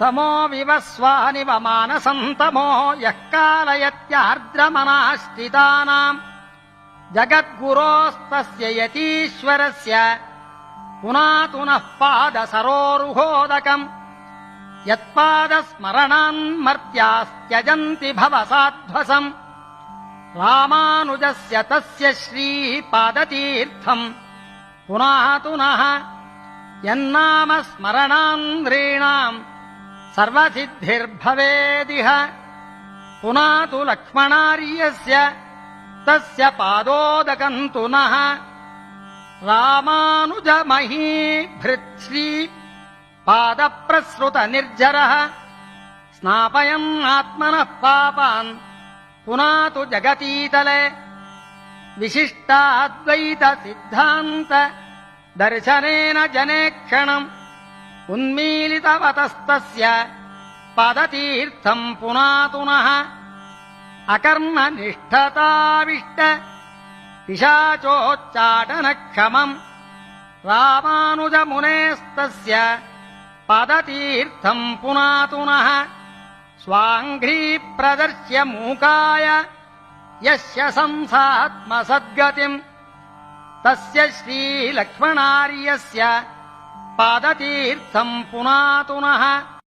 तमो विवस्वानिव मानसन्तमो यः कालयत्यार्द्रमनाश्रितानाम् जगद्गुरोस्तस्य यतीश्वरस्य पुनातुनः पादसरोरुहोदकम् यत्पादस्मरणान्मर्त्यास्त्यजन्ति भवसाध्वसम् रामानुजस्य तस्य श्रीपादतीर्थम् पुनातुनः यन्नाम स्मरणान्ध्रीणाम् सर्वसिद्धिर्भवेदिह पुनातु लक्ष्मणार्यस्य तस्य पादोदकम् तु नः रामानुजमहीभृत्श्री पादप्रसृतनिर्झरः स्नापयन्नात्मनः पापान् पुनातु जगतीतले विशिष्टाद्वैतसिद्धान्त दर्शनेन जनेक्षणम् उन्मीलितवतस्तस्य पादतीर्थम् पुनातुनः अकर्मनिष्ठताविष्ट पिशाचोच्चाटनक्षमम् रामानुजमुनेस्तस्य पादतीर्थम् पुनातुनः स्वाङ्घ्रीप्रदर्श्य मूकाय यस्य संसात्मसद्गतिम् तस्य श्रीलक्ष्मणार्यस्य पादतीर्थम् पुनातुनः